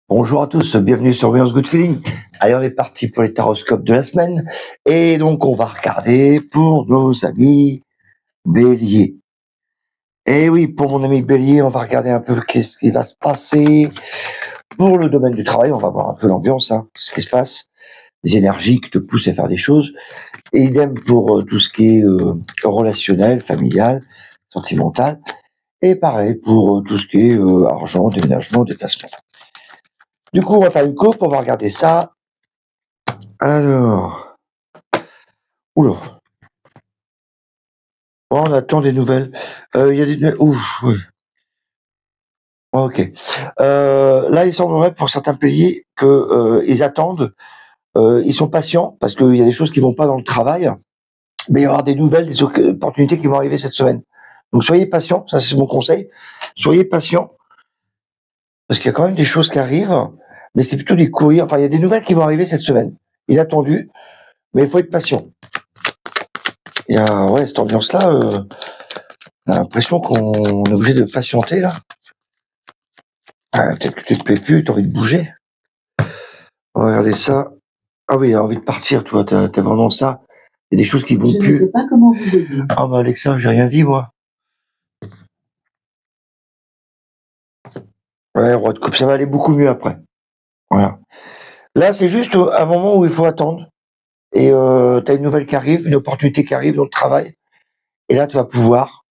Bonjour à tous, bienvenue sur Beyond Good Feeling. Allez, on est parti pour les taroscopes de la semaine. Et donc, on va regarder pour nos amis béliers. Et oui, pour mon ami bélier, on va regarder un peu qu'est-ce qui va se passer. Pour le domaine du travail, on va voir un peu l'ambiance, ce qui se passe, les énergies qui te poussent à faire des choses. Et idem pour tout ce qui est relationnel, familial, sentimental. Et pareil pour tout ce qui est argent, déménagement, déplacement. Du coup, on va faire une coupe, on va regarder ça. Alors, oula, on attend des nouvelles. Il y a des ouf, oui. Ok. Là, il semblerait pour certains pays que ils attendent, ils sont patients parce qu'il y a des choses qui vont pas dans le travail, mais il y aura des nouvelles, des opportunités qui vont arriver cette semaine. Donc soyez patients, ça c'est mon conseil. Soyez patients parce qu'il y a quand même des choses qui arrivent, mais c'est plutôt des courriers. Enfin, il y a des nouvelles qui vont arriver cette semaine. Inattendues, mais il faut être patient. Il y a cette ambiance-là. On a l'impression qu'on est obligé de patienter là. Peut-être que tu te plais plus, tu as envie de bouger. Regardez ça. Ah oui, il a envie de partir, toi, t'as vraiment ça. Il y a des choses qui vont plus. Je ne sais pas comment vous aider. Ah bah Alexa, j'ai rien dit, moi. Ouais, roi de coupe, ça va aller beaucoup mieux après. Voilà. Là, c'est juste un moment où il faut attendre. Et t'as une nouvelle qui arrive, une opportunité qui arrive dans le travail. Et là, tu vas pouvoir,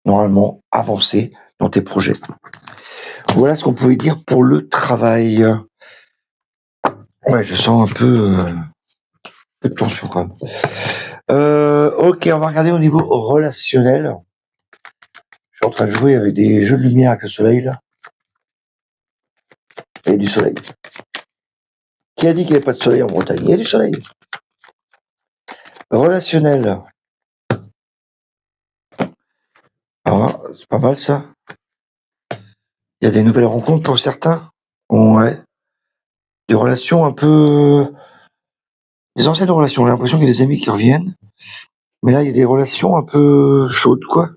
normalement, avancer dans tes projets. Voilà ce qu'on pouvait dire pour le travail. Ouais, je sens un peu de tension quand même. Ok, on va regarder au niveau relationnel. Je suis en train de jouer avec des jeux de lumière avec le soleil, là. Il y a du soleil. Qui a dit qu'il n'y avait pas de soleil en Bretagne? Il y a du soleil. Relationnel. Ah, c'est pas mal ça. Il y a des nouvelles rencontres pour certains. Ouais. Des relations un peu... Des anciennes relations. J'ai l'impression qu'il y a des amis qui reviennent. Mais là, il y a des relations un peu chaudes, quoi.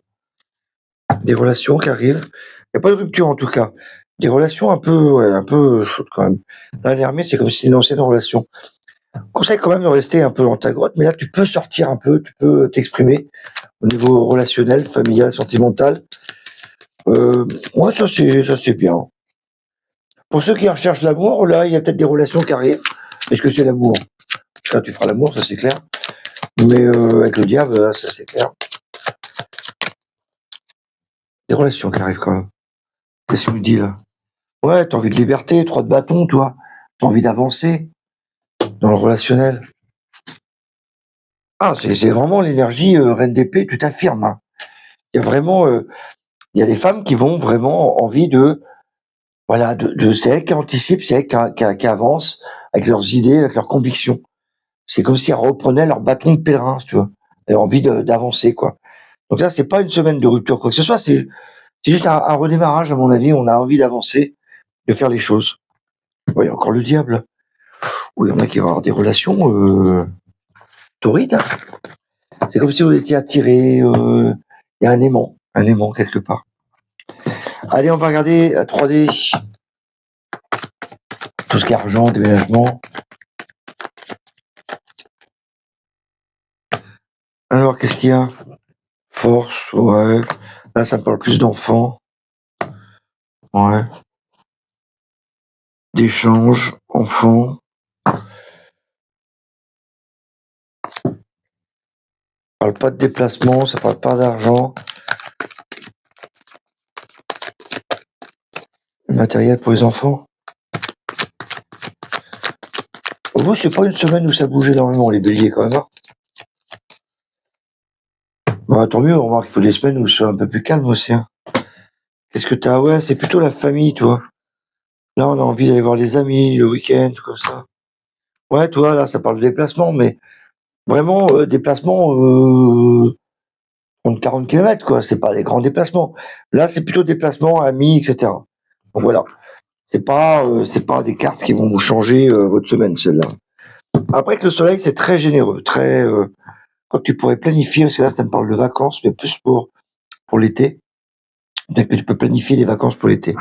Des relations qui arrivent. Il n'y a pas de rupture, en tout cas. Des relations un peu chaudes, quand même. Là, dernier, c'est comme si c'était une ancienne relation. Conseille quand même de rester un peu dans ta grotte, mais là, tu peux sortir un peu, tu peux t'exprimer au niveau relationnel, familial, sentimental. Ouais, ça c'est bien. Pour ceux qui recherchent l'amour, là, il y a peut-être des relations qui arrivent. Est-ce que c'est l'amour? Là, tu feras l'amour, ça c'est clair. Mais avec le diable, ça c'est clair. Des relations qui arrivent quand même. Qu'est-ce que tu me dis là? Ouais, t'as envie de liberté, 3 de bâton, toi. T'as envie d'avancer dans le relationnel. Ah, c'est vraiment l'énergie reine d'épée, tu t'affirmes. Il y a vraiment, il y a des femmes qui vont vraiment envie de, voilà, c'est elles qui anticipent, c'est elles qui avancent avec leurs idées, avec leurs convictions. C'est comme si elles reprenaient leur bâton de pèlerin, si tu vois. Elles ont envie d'avancer, quoi. Donc là, c'est pas une semaine de rupture, quoi que ce soit, c'est juste un redémarrage, à mon avis. On a envie d'avancer, de faire les choses. Ouais, il y a encore le diable. Oui, il y en a qui vont avoir des relations torrides. C'est comme si vous étiez attirés. Il y a un aimant quelque part. Allez, on va regarder 3D. Tout ce qui est argent, déménagement. Alors, qu'est-ce qu'il y a? Force, ouais. Là, ça me parle plus d'enfants. Ouais. D'échanges, enfants. Ça parle pas de déplacement, ça parle pas d'argent. Le matériel pour les enfants. Vous, c'est pas une semaine où ça bouge énormément, les béliers, quand même. Bah, tant mieux, on remarque qu'il faut des semaines où c'est un peu plus calme aussi. Qu'est-ce que t'as? Ouais, c'est plutôt la famille, toi. Là, on a envie d'aller voir les amis le week-end, comme ça. Ouais, toi, là, ça parle de déplacement, mais vraiment, déplacement, 30-40 km, quoi. C'est pas des grands déplacements. Là, c'est plutôt déplacement, amis, etc. Donc voilà. C'est pas des cartes qui vont vous changer votre semaine, celle-là. Après que le soleil, c'est très généreux, très, quand tu pourrais planifier, parce que là, ça me parle de vacances, mais plus pour l'été. Peut-être que tu peux planifier des vacances pour l'été.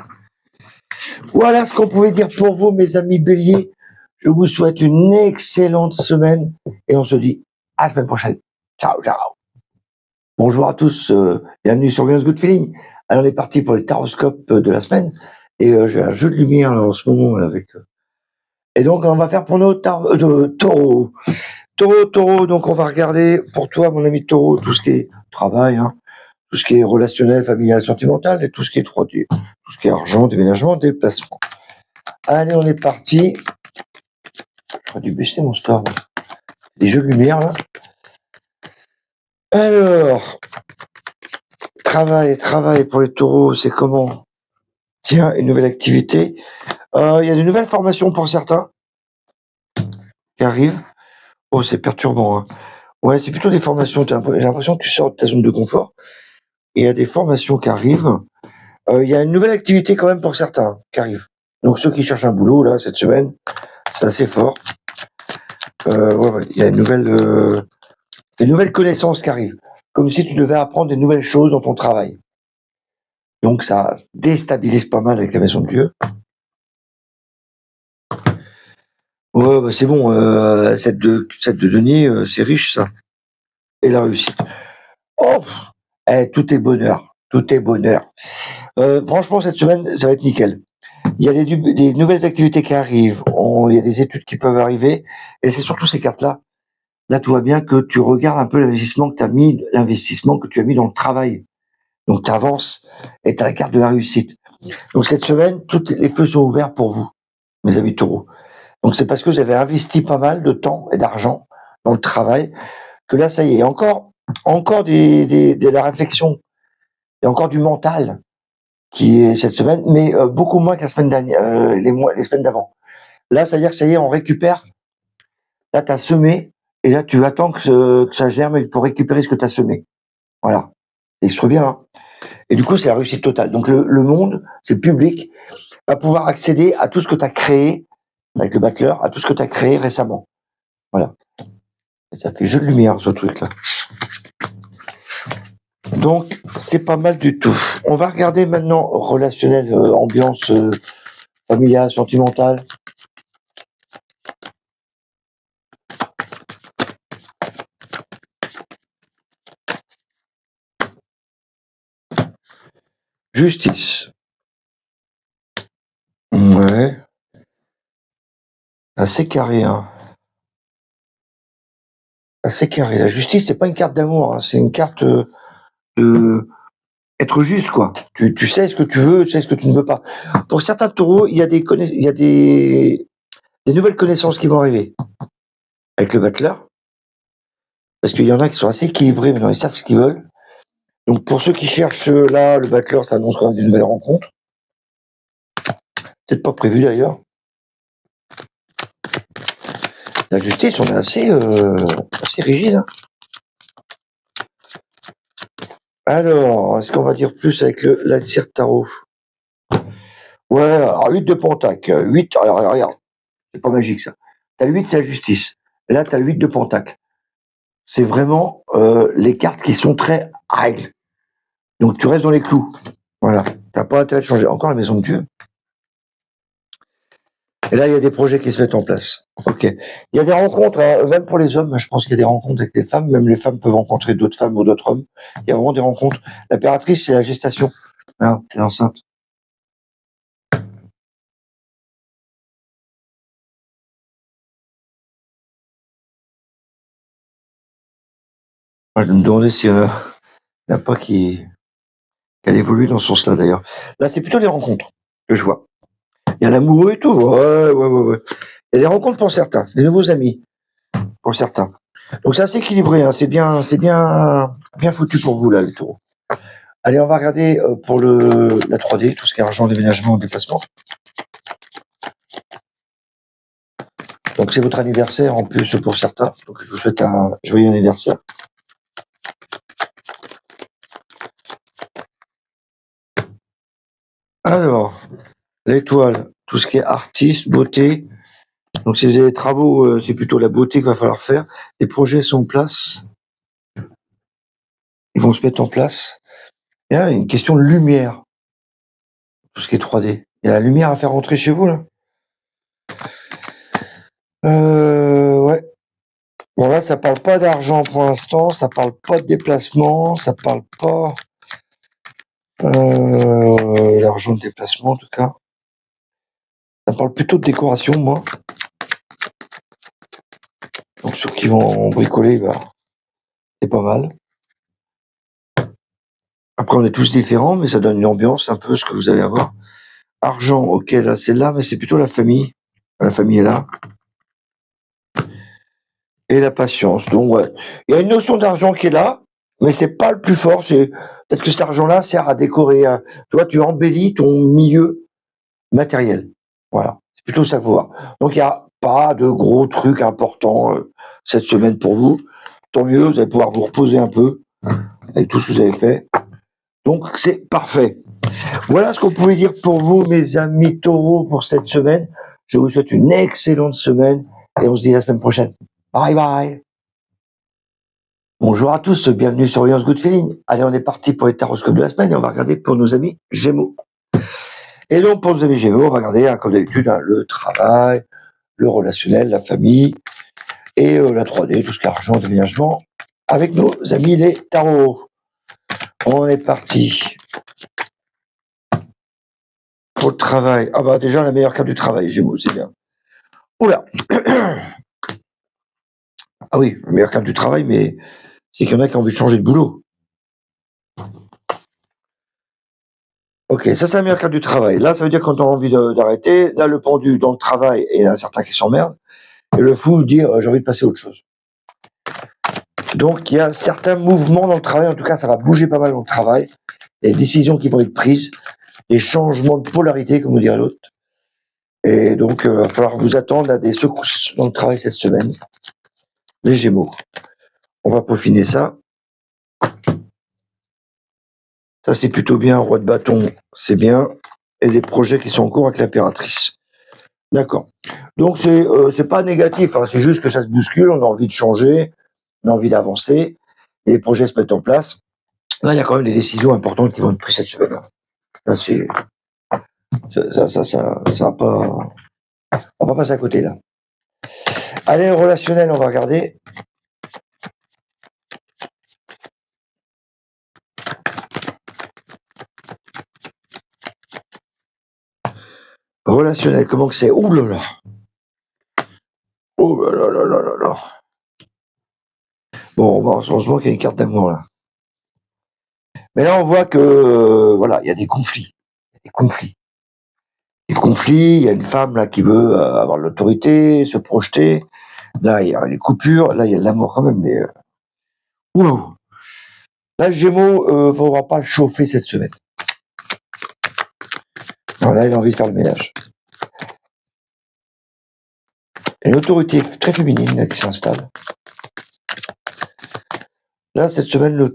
Voilà ce qu'on pouvait dire pour vous, mes amis béliers. Je vous souhaite une excellente semaine et on se dit à la semaine prochaine. Ciao, ciao. Bonjour à tous, bienvenue sur Beyond Good Feeling. Alors on est parti pour les taroscopes de la semaine et j'ai un jeu de lumière là, en ce moment avec. Et donc on va faire pour nos taureaux. Taureau, donc on va regarder pour toi, mon ami taureau, tout ce qui est travail, hein, tout ce qui est relationnel, familial, sentimental et tout ce qui est 3D, tout ce qui est argent, déménagement, déplacement. Allez, on est parti. J'aurais dû baisser mon store. Des jeux de lumière là. Alors, travail pour les taureaux, c'est comment? Tiens, une nouvelle activité. Il y a de nouvelles formations pour certains qui arrivent. Oh, c'est perturbant. Hein. Ouais, c'est plutôt des formations. J'ai l'impression que tu sors de ta zone de confort. Et il y a des formations qui arrivent. Il y a une nouvelle activité quand même pour certains qui arrivent. Donc ceux qui cherchent un boulot là cette semaine, c'est assez fort. Ouais, il y a des nouvelles connaissances qui arrivent. Comme si tu devais apprendre des nouvelles choses dans ton travail. Donc ça déstabilise pas mal avec la maison de Dieu. Ouais, bah c'est bon, cette de denier, c'est riche ça. Et la réussite. Oh, tout est bonheur, tout est bonheur. Franchement, cette semaine, ça va être nickel. Il y a des nouvelles activités qui arrivent, il y a des études qui peuvent arriver, et c'est surtout ces cartes-là. Là, tu vois bien que tu regardes un peu l'investissement que tu as mis dans le travail. Donc, tu avances et tu as la carte de la réussite. Donc, cette semaine, tous les feux sont ouverts pour vous, mes amis taureaux. Donc, c'est parce que vous avez investi pas mal de temps et d'argent dans le travail que là, ça y est, encore de la réflexion et encore du mental qui est cette semaine, mais beaucoup moins que la semaine dernière, les semaines d'avant. Là, c'est-à-dire que ça y est, on récupère. Là, tu as semé et là, tu attends que ça germe pour récupérer ce que tu as semé. Voilà. Et je trouve bien. Hein. Et du coup, c'est la réussite totale. Donc, le monde, c'est le public, va pouvoir accéder à tout ce que tu as créé avec le battleur, à tout ce que tu as créé récemment. Voilà. Et ça fait jeu de lumière, ce truc-là. Donc, c'est pas mal du tout. On va regarder maintenant relationnel, ambiance familiale, sentimentale. Justice. Ouais. Assez carré, hein. Assez carré. La justice, c'est pas une carte d'amour, hein. C'est une carte de être juste, quoi. Tu sais ce que tu veux, tu sais ce que tu ne veux pas. Pour certains taureaux, il y a des nouvelles connaissances qui vont arriver avec le battleur. Parce qu'il y en a qui sont assez équilibrés, maintenant ils savent ce qu'ils veulent. Donc pour ceux qui cherchent là, le battleur, ça annonce quand même une nouvelle rencontre. Peut-être pas prévu d'ailleurs. La justice, on est assez rigide. Hein. Alors, est-ce qu'on va dire plus avec la cire tarot? Ouais, alors 8 de pentacle. 8, alors regarde, c'est pas magique ça. T'as le 8, c'est la justice. Et là, t'as le 8 de pentacle. C'est vraiment les cartes qui sont très règles. Donc tu restes dans les clous. Voilà. T'as pas intérêt de changer. Encore la maison de Dieu. Et là, il y a des projets qui se mettent en place. Ok. Il y a des rencontres, hein, même pour les hommes, je pense qu'il y a des rencontres avec les femmes. Même les femmes peuvent rencontrer d'autres femmes ou d'autres hommes. Il y a vraiment des rencontres. L'impératrice, c'est la gestation. Hein, t'es enceinte. Moi, je me demandais s'il y en a pas qu'elle évolue dans ce sens-là d'ailleurs. Là, c'est plutôt les rencontres que je vois. Il y a l'amoureux et tout. Ouais. Il y a des rencontres pour certains, des nouveaux amis pour certains. Donc c'est assez équilibré, hein. Bien foutu pour vous là, les taureaux. Allez, on va regarder pour la 3D, tout ce qui est argent, déménagement, déplacement. Donc c'est votre anniversaire en plus pour certains. Donc je vous souhaite un joyeux anniversaire. Alors, l'étoile, tout ce qui est artiste, beauté. Donc c'est des travaux, c'est plutôt la beauté qu'il va falloir faire. Les projets sont en place. Ils vont se mettre en place. Il y a une question de lumière, tout ce qui est 3D. Il y a la lumière à faire rentrer chez vous, là? Ouais. Bon, là, ça parle pas d'argent pour l'instant, ça parle pas de déplacement, ça parle pas d'argent de déplacement, en tout cas. Ça parle plutôt de décoration, moi. Donc, ceux qui vont bricoler, bah, c'est pas mal. Après, on est tous différents, mais ça donne une ambiance un peu ce que vous allez avoir. Argent, ok, là, c'est là, mais c'est plutôt la famille. La famille est là. Et la patience. Donc, ouais. Il y a une notion d'argent qui est là, mais c'est pas le plus fort. C'est peut-être que cet argent-là sert à décorer. Tu vois, tu embellis ton milieu matériel. Voilà. C'est plutôt ça qu'il faut voir. Donc, il n'y a pas de gros trucs importants cette semaine pour vous. Tant mieux, vous allez pouvoir vous reposer un peu avec tout ce que vous avez fait. Donc, c'est parfait. Voilà ce qu'on pouvait dire pour vous, mes amis taureaux, pour cette semaine. Je vous souhaite une excellente semaine et on se dit la semaine prochaine. Bye bye. Bonjour à tous, bienvenue sur Yours Good Feeling. Allez, on est parti pour les taroscopes de la semaine et on va regarder pour nos amis Gémeaux. Et donc, pour nos amis Gémeaux, on va regarder, comme d'habitude, le travail, le relationnel, la famille et la 3D, tout ce qui est argent, déménagement, avec nos amis les tarots. On est parti. Pour le travail. Ah bah déjà, la meilleure carte du travail, Gémeaux, c'est bien. Oula. Ah oui, la meilleure carte du travail, mais c'est qu'il y en a qui ont envie de changer de boulot. Ok, ça c'est la meilleure carte du travail. Là, ça veut dire quand on a envie d'arrêter. Là, le pendu dans le travail, et il y en a certains qui s'emmerdent. Et le fou dire j'ai envie de passer à autre chose. Donc, il y a certains mouvements dans le travail. En tout cas, ça va bouger pas mal dans le travail. Les décisions qui vont être prises, les changements de polarité, comme vous dirait l'autre. Et donc, il va falloir vous attendre à des secousses dans le travail cette semaine. Les Gémeaux. On va peaufiner ça. Ça, c'est plutôt bien. Roi de bâton, c'est bien. Et des projets qui sont en cours avec l'impératrice. D'accord. Donc, c'est pas négatif. Hein, c'est juste que ça se bouscule. On a envie de changer. On a envie d'avancer. Et les projets se mettent en place. Là, il y a quand même des décisions importantes qui vont être prises cette semaine. Là, ça va pas passer à côté, là. Allez, relationnel, on va regarder. Relationnel, comment que c'est? Ouh là là. Oh là là là là là là. Bon, heureusement qu'il y a une carte d'amour, là. Mais là, on voit que, voilà, il y a des conflits. Des conflits. Des conflits, il y a une femme, là, qui veut avoir l'autorité, se projeter. Là, il y a les coupures. Là, il y a de l'amour quand même, mais... Ouh. Là, le Gémeaux ne va pas le chauffer cette semaine. Non, là, il a envie de faire le ménage. Il y a une autorité très féminine là, qui s'installe. Là, cette semaine,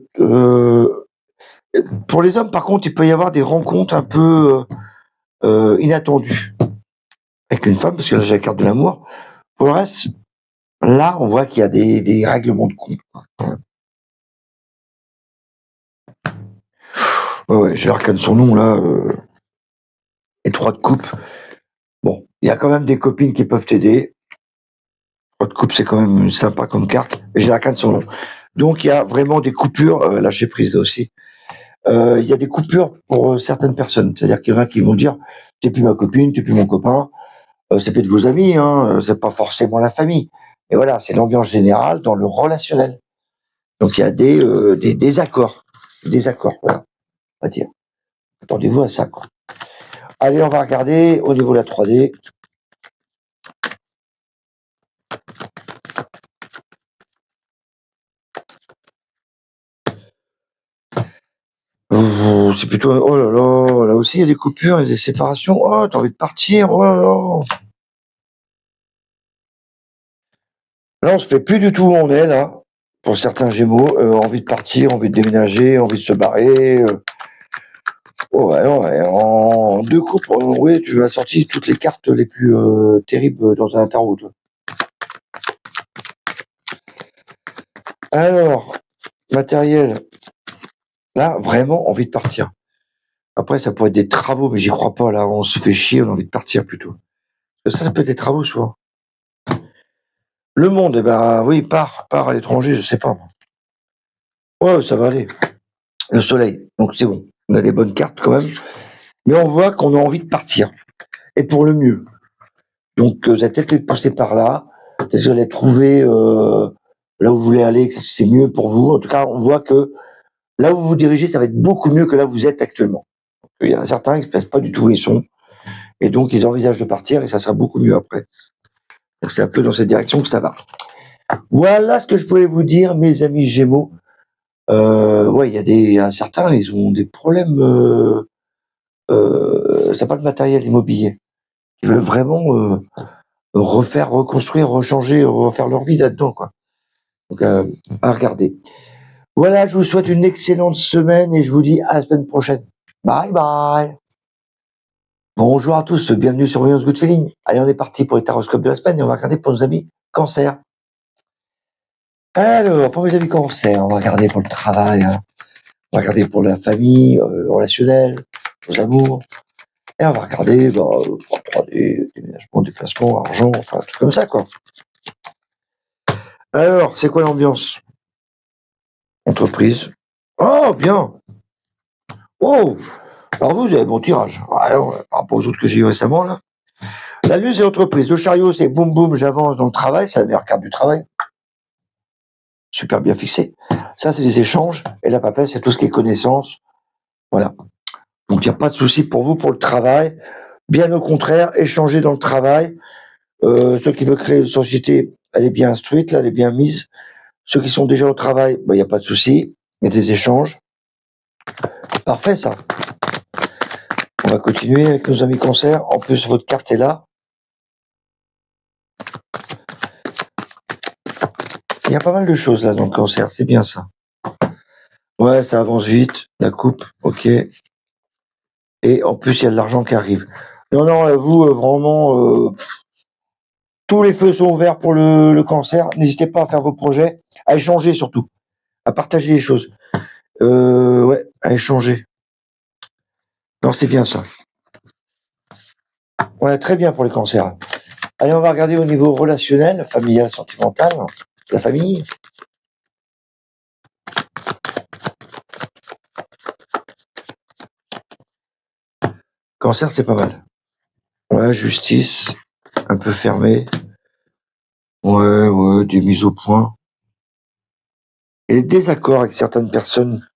pour les hommes, par contre, il peut y avoir des rencontres un peu inattendues avec une femme, parce que là, j'ai la carte de l'amour. Pour le reste, là, on voit qu'il y a des règlements de compte. Ouais, j'ai l'arcane son nom, là. Et 3 de coupe. Bon, il y a quand même des copines qui peuvent t'aider. 3 de coupe, c'est quand même sympa comme carte. Et j'ai l'arcane son nom. Donc, il y a vraiment des coupures. Lâcher prise aussi. Il y a des coupures pour certaines personnes. C'est-à-dire qu'il y en a qui vont dire t'es plus ma copine, t'es plus mon copain. C'est peut-être vos amis, hein, c'est pas forcément la famille. Et voilà, c'est l'ambiance générale dans le relationnel. Donc il y a des désaccords. Désaccords, voilà, on va dire. Attendez-vous à ça, quoi. Allez, on va regarder au niveau de la 3D. C'est plutôt... Oh là là, là aussi il y a des coupures, il y a des séparations. Oh, t'as envie de partir, oh là là. Là, on se plaît plus du tout où on est, là. Pour certains Gémeaux, envie de partir, envie de déménager, envie de se barrer. Ouais, ouais, en 2 coupes, oui, tu as sorti toutes les cartes les plus terribles dans un tarot, toi. Alors, matériel. Là, vraiment envie de partir. Après, ça pourrait être des travaux, mais j'y crois pas, là. On se fait chier, on a envie de partir plutôt. Ça peut être des travaux, souvent. Le monde, eh ben, oui, part à l'étranger, je sais pas. Ouais, ça va aller. Le soleil, donc c'est bon. On a des bonnes cartes quand même. Mais on voit qu'on a envie de partir. Et pour le mieux. Donc, vous allez peut-être être poussé par là. Peut-être que vous allez trouver là où vous voulez aller, que c'est mieux pour vous. En tout cas, on voit que là où vous vous dirigez, ça va être beaucoup mieux que là où vous êtes actuellement. Il y en a certains qui ne se passent pas du tout où ils sont. Et donc, ils envisagent de partir et ça sera beaucoup mieux après. Donc, c'est un peu dans cette direction que ça va. Voilà ce que je pouvais vous dire, mes amis Gémeaux. Ouais, il y a certains, ils ont des problèmes. C'est pas le matériel immobilier. Ils veulent vraiment refaire, reconstruire, rechanger, refaire leur vie là-dedans, quoi. Donc, à regarder. Voilà, je vous souhaite une excellente semaine et je vous dis à la semaine prochaine. Bye bye. Bonjour à tous, bienvenue sur Voyance Good Feeling. Allez, on est parti pour les taroscopes de la semaine et on va regarder pour nos amis cancer. Alors, pour mes amis cancer, on va regarder pour le travail, hein. On va regarder pour la famille, le relationnel, les amours. Et on va regarder pour 3D, déménagement, déplacement, argent, enfin, tout comme ça, quoi. Alors, c'est quoi l'ambiance? Entreprise. Oh, bien. Oh, alors vous avez bon tirage. Alors, par rapport aux autres que j'ai eu récemment, là. La lune, c'est entreprise. Le chariot, c'est boum boum, j'avance dans le travail. C'est la meilleure carte du travail. Super bien fixé. Ça, c'est les échanges. Et la papelle, c'est tout ce qui est connaissance. Voilà. Donc, il n'y a pas de souci pour vous pour le travail. Bien au contraire, échanger dans le travail. Ceux qui veulent créer une société, elle est bien instruite, là, elle est bien mise. Ceux qui sont déjà au travail, il n'y a pas de souci. Il y a des échanges. Parfait, ça. On va continuer avec nos amis cancer. En plus, votre carte est là. Il y a pas mal de choses là dans le cancer, c'est bien ça. Ouais, ça avance vite, la coupe, ok. Et en plus, il y a de l'argent qui arrive. Non, non, vous, vraiment, tous les feux sont ouverts pour le cancer. N'hésitez pas à faire vos projets, à échanger surtout, à partager les choses. Ouais, à échanger. Non, c'est bien ça. Ouais, très bien pour les cancers. Allez, on va regarder au niveau relationnel, familial, sentimental, la famille. Cancer, c'est pas mal. Ouais, justice, un peu fermé. Ouais, des mises au point. Et des désaccords avec certaines personnes.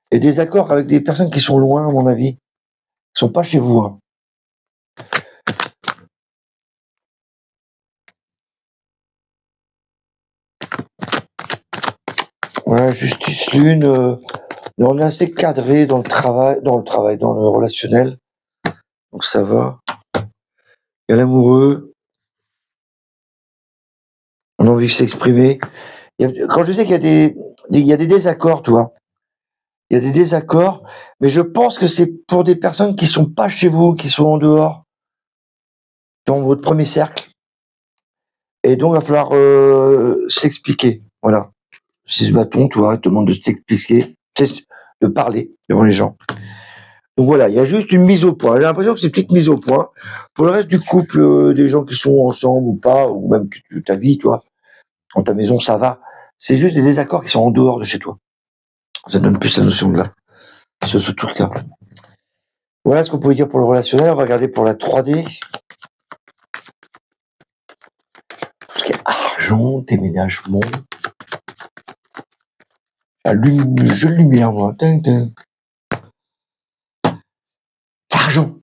Et des accords avec des personnes qui sont loin, à mon avis. Qui sont pas chez vous, hein. Ouais, justice lune, mais on est assez cadré dans le travail, dans le relationnel. Donc ça va. Il y a l'amoureux. On a envie de s'exprimer. Quand je sais qu'il y a il y a des désaccords, toi. Il y a des désaccords, mais je pense que c'est pour des personnes qui sont pas chez vous, qui sont en dehors, dans votre premier cercle. Et donc, il va falloir s'expliquer. Voilà. Si ce bâton, toi, il te demande de s'expliquer, de parler devant les gens. Donc voilà, il y a juste une mise au point. J'ai l'impression que c'est une petite mise au point. Pour le reste du couple, des gens qui sont ensemble ou pas, ou même ta vie, toi, dans ta maison, ça va. C'est juste des désaccords qui sont en dehors de chez toi. Ça donne plus la notion de là. Ce truc-là. Voilà ce qu'on pouvait dire pour le relationnel. On va regarder pour la 3D. Tout ce qui est argent, déménagement. Je lumière, moi. L'argent.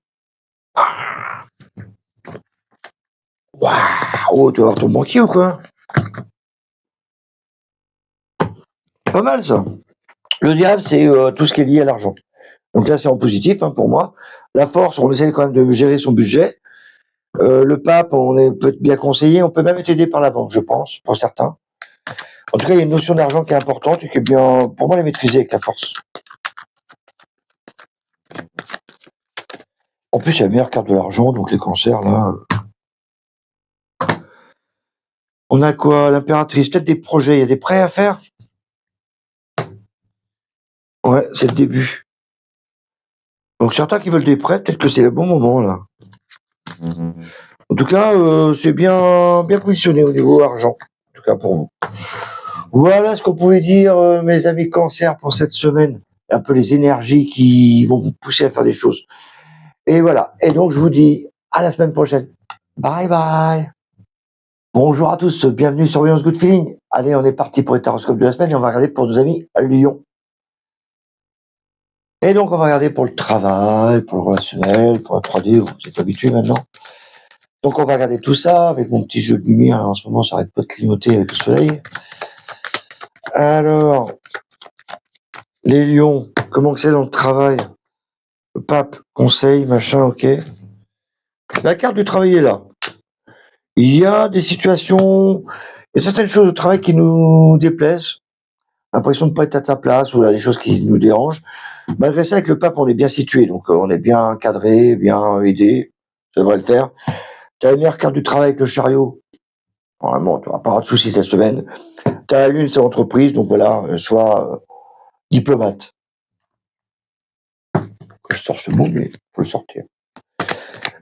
Waouh, oh, tu vas avoir ton banquier ou quoi? Pas mal ça. Le diable, c'est tout ce qui est lié à l'argent. Donc là, c'est en positif, hein, pour moi. La force, on essaie quand même de gérer son budget. Le pape, peut être bien conseillé. On peut même être aidé par la banque, je pense, pour certains. En tout cas, il y a une notion d'argent qui est importante et qui est bien, pour moi, elle est maîtrisée avec la force. En plus, il y a la meilleure carte de l'argent, donc les cancers, là. On a quoi? L'impératrice, peut-être des projets. Il y a des prêts à faire? Ouais, c'est le début. Donc certains qui veulent des prêts, peut-être que c'est le bon moment là. En tout cas, c'est bien positionné au niveau argent, en tout cas pour vous. Voilà ce qu'on pouvait dire, mes amis Cancer, pour cette semaine. Un peu les énergies qui vont vous pousser à faire des choses. Et voilà. Et donc je vous dis à la semaine prochaine. Bye bye. Bonjour à tous, bienvenue sur Voyance Good Feeling. Allez, on est parti pour les taroscopes de la semaine et on va regarder pour nos amis Lyon. Et donc on va regarder pour le travail, pour le relationnel, pour la 3D, vous êtes habitués maintenant. Donc on va regarder tout ça avec mon petit jeu de lumière. En ce moment, ça arrête pas de clignoter avec le soleil. Alors, les lions, comment que c'est dans le travail? Le pape, conseil, machin, ok. La carte du travail est là. Il y a des situations, il y a certaines choses au travail qui nous déplaisent. L'impression de ne pas être à ta place, ou là, des choses qui nous dérangent. Malgré ça, avec le pape, on est bien situé. Donc, on est bien cadré, bien aidé. Ça devrait le faire. Tu as la meilleure carte du travail avec le chariot. Normalement, tu n'auras pas de soucis cette semaine. Tu as la lune, c'est l'entreprise. Donc voilà, sois diplomate. Je sors ce mot, mais il faut le sortir.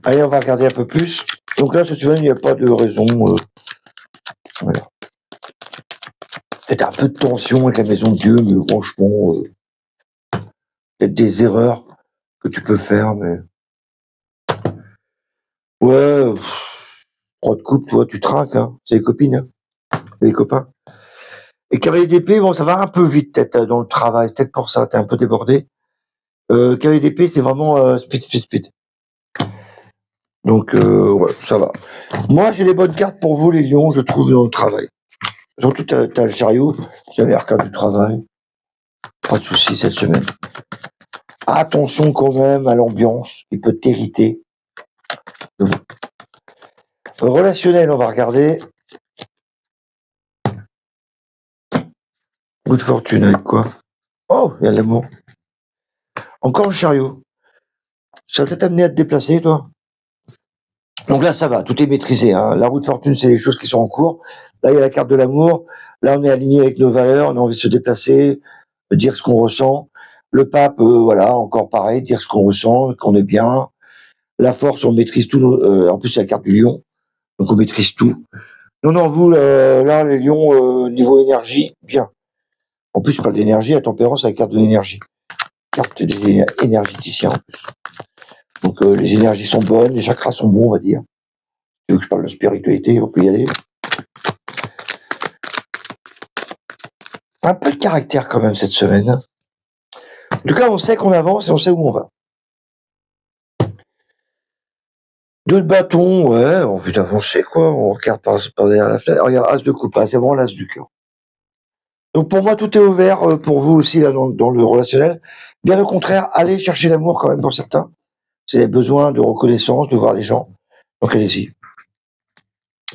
Allez, on va regarder un peu plus. Donc là, cette semaine, il n'y a pas de raison. Voilà. Peut-être un peu de tension avec la maison de Dieu, mais franchement, peut-être des erreurs que tu peux faire, mais... Ouais, trop de coupe, toi, tu trinques, hein. C'est les copines, hein. Les copains. Et cavalier d'épée, bon, ça va un peu vite, peut-être, dans le travail. Peut-être pour ça, t'es un peu débordé. Cavalier d'épée, c'est vraiment speed. Donc, ouais, ça va. Moi, j'ai les bonnes cartes pour vous, les lions, je trouve, dans le travail. Surtout, t'as le chariot, c'est la meilleure carte du travail. Pas de soucis cette semaine. Attention quand même à l'ambiance, il peut t'irriter. Relationnel, on va regarder. Coup de fortune avec quoi? Oh, il y a l'amour. Encore le chariot. Ça va peut-être amené à te déplacer, toi. Donc là, ça va, tout est maîtrisé, hein. La roue de fortune, c'est les choses qui sont en cours. Là, il y a la carte de l'amour. Là, on est aligné avec nos valeurs, on a envie de se déplacer, de dire ce qu'on ressent. Le pape, voilà, encore pareil, dire ce qu'on ressent, qu'on est bien. La force, on maîtrise tout. En plus, c'est la carte du lion, donc on maîtrise tout. Non, vous, là, les lions, niveau énergie, bien. En plus, je parle d'énergie, la tempérance, c'est la carte de l'énergie. Carte des énergéticiens, en plus. Donc, les énergies sont bonnes, les chakras sont bons, on va dire. Tu veux que je parle de spiritualité, on peut y aller. Un peu de caractère, quand même, cette semaine. En tout cas, on sait qu'on avance et on sait où on va. 2 de bâton, ouais, on veut avancer, quoi. On regarde par derrière la fenêtre. Regarde, as de coupe, c'est vraiment l'as du cœur. Donc pour moi, tout est ouvert pour vous aussi là dans le relationnel. Bien au contraire, allez chercher l'amour quand même pour certains. Vous avez besoin de reconnaissance, de voir les gens. Donc allez-y.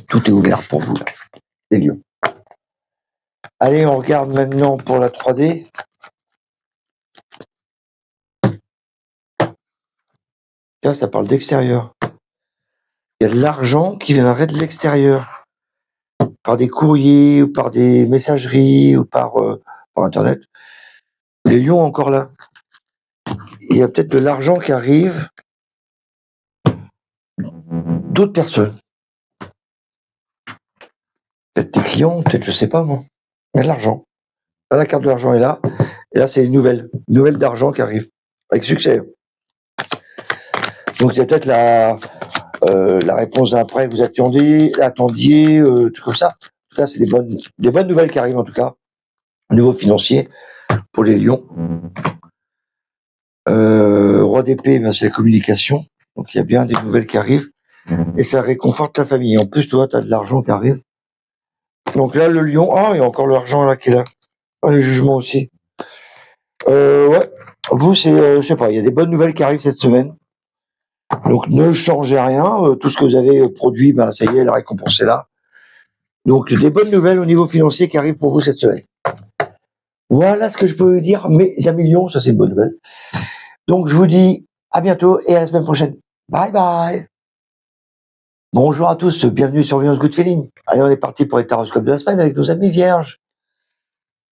Tout est ouvert pour vous, là, les lions. Allez, on regarde maintenant pour la 3D. Là, ça parle d'extérieur. Il y a de l'argent qui viendrait de l'extérieur. Par des courriers, ou par des messageries, ou par Internet. Les lions encore là. Il y a peut-être de l'argent qui arrive d'autres personnes. Peut-être des clients, peut-être, je sais pas moi. Il y a de l'argent. Là, la carte de l'argent est là. Et là, c'est une nouvelle d'argent qui arrive. Avec succès. Donc, c'est peut-être la réponse d'un prêt que vous attendiez, tout comme ça. En tout cas, c'est des bonnes nouvelles qui arrivent, en tout cas, au niveau financier, pour les lions. Roi d'épée, ben, c'est la communication. Donc, il y a bien des nouvelles qui arrivent. Et ça réconforte la famille. En plus, toi, tu as de l'argent qui arrive. Donc là, le lion, il y a encore l'argent là qui est là. Le jugement aussi. Ouais. Vous, c'est, je sais pas, il y a des bonnes nouvelles qui arrivent cette semaine. Donc ne changez rien. Tout ce que vous avez produit, ben, ça y est, la récompense est là. Donc des bonnes nouvelles au niveau financier qui arrivent pour vous cette semaine. Voilà ce que je peux vous dire, mes amis lions, ça c'est une bonne nouvelle. Donc je vous dis à bientôt et à la semaine prochaine. Bye bye. Bonjour à tous, bienvenue sur Voyance Good Feeling. Allez, on est parti pour les taroscopes de la semaine avec nos amis vierges.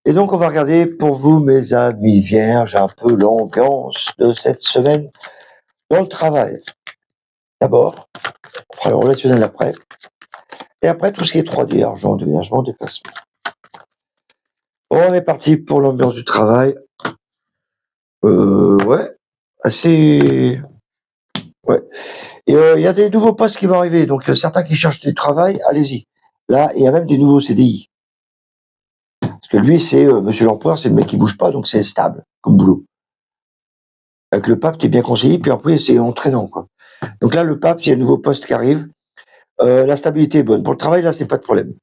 Et donc, on va regarder pour vous, mes amis vierges, un peu l'ambiance de cette semaine dans le travail. D'abord, on fera le relationnel après. Et après, tout ce qui est 3D, argent, déménagement, déplacement. On est parti pour l'ambiance du travail. Ouais, assez... Ouais. Et il y a des nouveaux postes qui vont arriver. Donc, certains qui cherchent du travail, allez-y. Là, il y a même des nouveaux CDI. Parce que lui, c'est monsieur l'empereur, c'est le mec qui bouge pas, donc c'est stable comme boulot. Avec le pape, t'es bien conseillé, puis après, c'est entraînant, quoi. Donc là, le pape, il y a un nouveau poste qui arrive. La stabilité est bonne. Pour le travail, là, c'est pas de problème.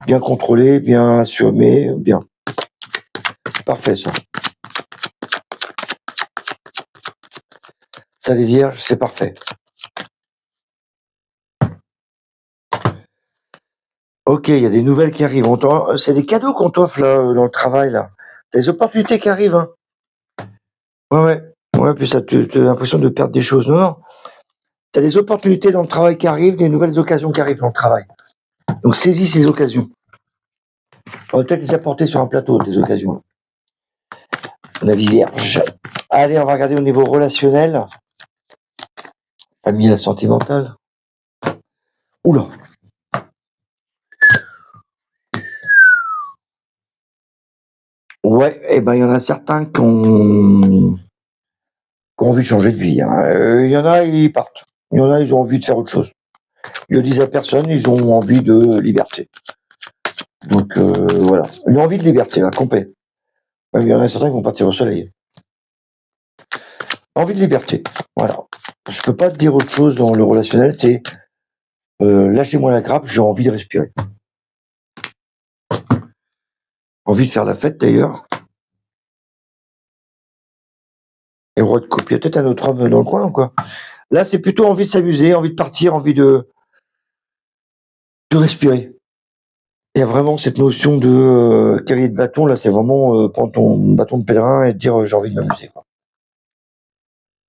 Bien contrôlé, bien assuré, bien. Parfait, ça. Ça, les vierges, c'est parfait. Ok, il y a des nouvelles qui arrivent. C'est des cadeaux qu'on t'offre, là, dans le travail, là. T'as des opportunités qui arrivent, hein. Ouais. Ouais, puis ça, tu as l'impression de perdre des choses. Non, non. T'as des opportunités dans le travail qui arrivent, des nouvelles occasions qui arrivent dans le travail. Donc, saisis ces occasions. On va peut-être les apporter sur un plateau, des occasions. La vie vierge. Allez, on va regarder au niveau relationnel. Famille sentimentale. Oula. Ouais, eh ben, il y en a certains qui ont envie de changer de vie, hein. Il y en a, ils partent. Il y en a, ils ont envie de faire autre chose. Ils le disent à personne, ils ont envie de liberté. Donc, voilà. Ils ont envie de liberté, là, complet. Même, il y en a certains qui vont partir au soleil. Envie de liberté. Voilà. Je peux pas te dire autre chose dans le relationnel, c'est lâchez-moi la grappe, j'ai envie de respirer. Envie de faire la fête, d'ailleurs. Et roi de coupe, il y a peut-être un autre homme dans le coin, quoi. Là, c'est plutôt envie de s'amuser, envie de partir, envie de respirer. Il y a vraiment cette notion de cavalier de bâton, là, c'est vraiment prendre ton bâton de pèlerin et te dire j'ai envie de m'amuser, quoi.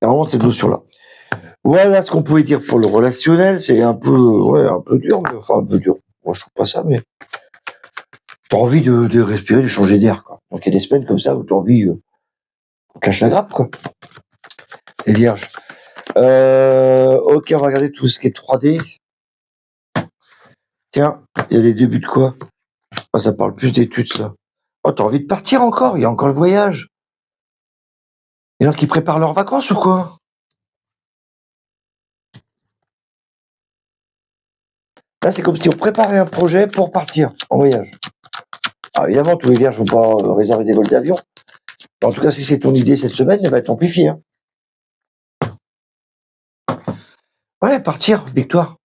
Il y a vraiment cette notion-là. Voilà ce qu'on pouvait dire pour le relationnel. C'est un peu, un peu dur, mais enfin un peu dur. Moi, je trouve pas ça, mais t'as envie de respirer, de changer d'air, quoi. Donc, il y a des semaines comme ça où t'as envie qu'on te lâche la grappe, quoi. Les vierges. Ok, on va regarder tout ce qui est 3D. Tiens, il y a des débuts de quoi? Ah, ça parle plus d'études, ça. Oh, t'as envie de partir encore? Il y a encore le voyage. Il y en a qui préparent leurs vacances ou quoi? Là, c'est comme si on préparait un projet pour partir en voyage. Alors, évidemment, tous les vierges ne vont pas réserver des vols d'avion. En tout cas, si c'est ton idée cette semaine, elle va être amplifiée, hein. Ouais, partir, victoire.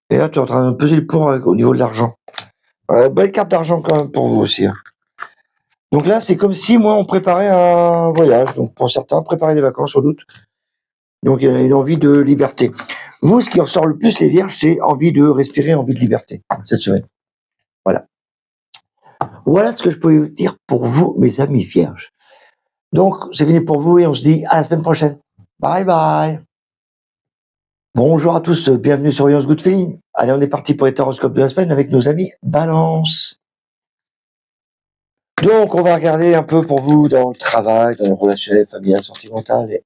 Et là, tu es en train de peser le pour au niveau de l'argent. Belle carte d'argent quand même pour vous aussi, hein. Donc là, c'est comme si, moi, on préparait un voyage. Donc, pour certains, préparer des vacances, sans doute. Donc, il y a une envie de liberté. Vous, ce qui ressort le plus, les vierges, c'est envie de respirer, envie de liberté, cette semaine. Voilà. Voilà ce que je peux vous dire pour vous, mes amis vierges. Donc, c'est fini pour vous et on se dit à la semaine prochaine. Bye bye. Bonjour à tous, bienvenue sur Yours Good Feeling. Allez, on est parti pour les horoscopes de la semaine avec nos amis Balance. Donc, on va regarder un peu pour vous dans le travail, dans le relationnel, familial, sentimental et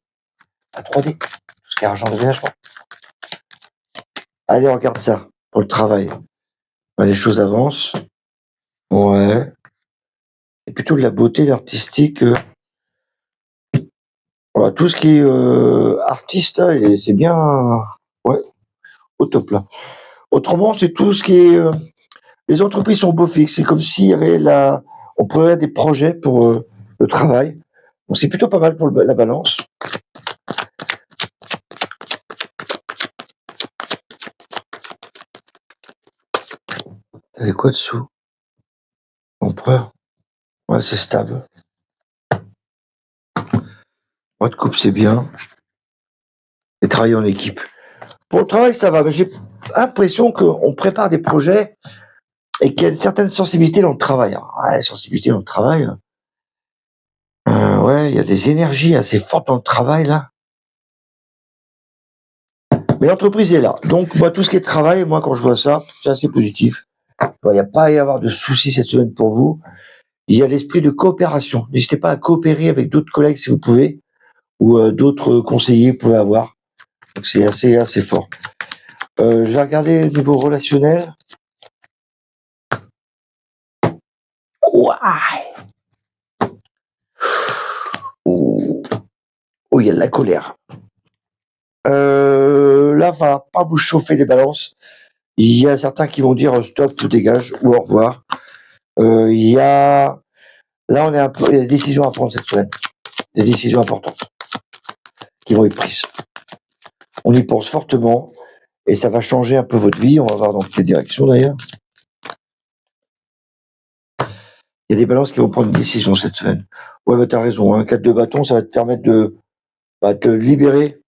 à 3D, tout ce qui est argent de ménagement. Allez, on regarde ça pour le travail. Les choses avancent. Ouais. Et plutôt de la beauté, l'artistique. Voilà, tout ce qui est artiste, là, c'est bien, ouais, au top là. Autrement, c'est tout ce qui est. Les entreprises sont beau fixe. C'est comme s'il y avait on pourrait avoir des projets pour le travail. Donc c'est plutôt pas mal pour la balance. T'avais quoi dessous? Empereur. Ouais, c'est stable. Roi de coupe, c'est bien. Et travailler en équipe. Pour le travail, ça va. Mais j'ai l'impression qu'on prépare des projets et qu'il y a une certaine sensibilité dans le travail. Ouais, sensibilité dans le travail. Ouais, il y a des énergies assez fortes dans le travail, là. Mais l'entreprise est là. Donc, moi, tout ce qui est travail, moi, quand je vois ça, c'est assez positif. Il n'y a pas à y avoir de soucis cette semaine pour vous. Il y a l'esprit de coopération. N'hésitez pas à coopérer avec d'autres collègues si vous pouvez, ou d'autres conseillers que vous pouvez avoir. Donc c'est assez fort. Je vais regarder au niveau relationnel. Ouah. Oh, il y a de la colère. Là, va pas vous chauffer les balances. Il y a certains qui vont dire stop, tout dégage ou au revoir. Là, on est il y a des décisions à prendre cette semaine. Des décisions importantes qui vont être prises. On y pense fortement et ça va changer un peu votre vie. On va voir dans quelle direction d'ailleurs. Il y a des balances qui vont prendre une décision cette semaine. Ouais, bah, t'as raison. Un 4 de bâton, ça va te permettre de te libérer.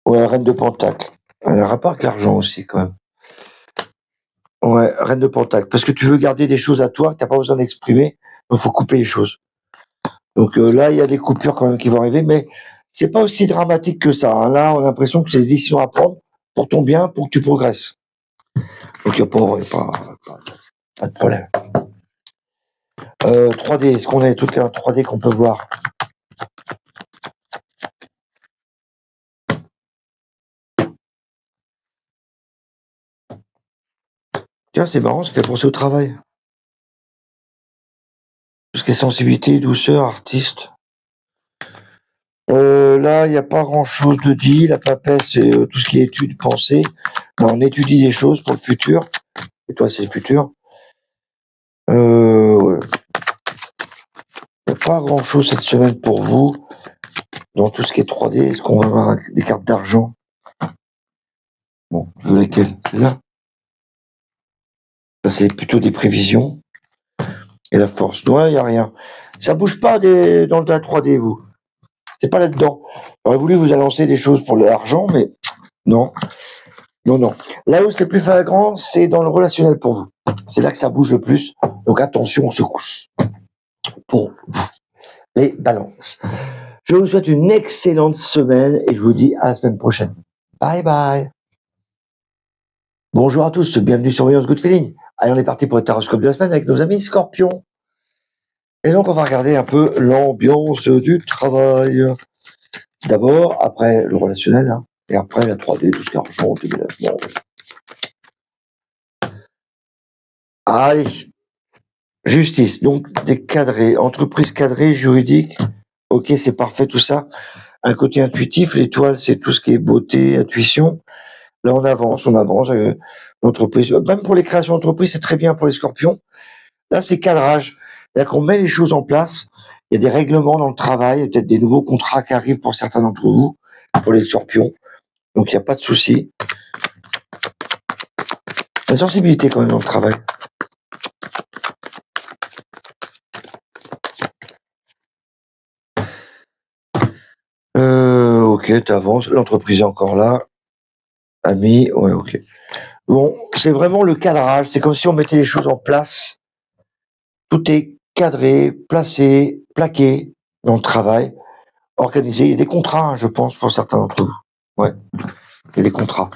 Ouais, reine de pentacle. Un rapport avec l'argent aussi, quand même. Ouais, reine de pentacle. Parce que tu veux garder des choses à toi que t'as pas besoin d'exprimer. Il faut couper les choses. Donc là, il y a des coupures quand même qui vont arriver, mais c'est pas aussi dramatique que ça. Hein. Là, on a l'impression que c'est des décisions à prendre pour ton bien, pour que tu progresses. Donc il n'y a pas de problème. 3D, est-ce qu'on a des trucs en 3D qu'on peut voir? Tiens, c'est marrant, ça fait penser au travail. Tout ce qui est sensibilité, douceur, artiste. Là, il n'y a pas grand-chose de dit. La papesse, c'est tout ce qui est étude, pensée. Là, on étudie des choses pour le futur. Et toi, c'est le futur. Ouais. Il n'y a pas grand-chose cette semaine pour vous. Dans tout ce qui est 3D, est-ce qu'on va avoir des cartes d'argent? Bon, lesquelles? Là. Ça, c'est plutôt des prévisions. Et la force. Non, il n'y a rien. Ça bouge pas dans la 3D, vous. C'est pas là-dedans. J'aurais voulu vous annoncer des choses pour l'argent, mais non. Non. Là où c'est plus flagrant, c'est dans le relationnel pour vous. C'est là que ça bouge le plus. Donc attention aux secousses. Pour vous, les balances. Je vous souhaite une excellente semaine et je vous dis à la semaine prochaine. Bye bye. Bonjour à tous, bienvenue sur Voyance Good Feeling. Allez, on est parti pour le taroscope de la semaine avec nos amis Scorpions. Et donc, on va regarder un peu l'ambiance du travail. D'abord, après le relationnel, hein, et après la 3D, tout ce qui est argent, déménagement. Allez, justice, donc des cadrés, entreprise cadrée, juridique. Ok, c'est parfait tout ça. Un côté intuitif, l'étoile, c'est tout ce qui est beauté, intuition. Là, on avance. L'entreprise, même pour les créations d'entreprise, c'est très bien pour les Scorpions. Là, c'est cadrage. C'est-à-dire qu'on met les choses en place. Il y a des règlements dans le travail, peut-être des nouveaux contrats qui arrivent pour certains d'entre vous, pour les Scorpions. Donc, il n'y a pas de souci. La sensibilité quand même dans le travail. Ok, t'avances. L'entreprise est encore là. Ami, ouais, ok. Bon, c'est vraiment le cadrage. C'est comme si on mettait les choses en place. Tout est cadré, placé, plaqué dans le travail, organisé. Il y a des contrats, hein, je pense, pour certains d'entre vous. Ouais, il y a des contrats.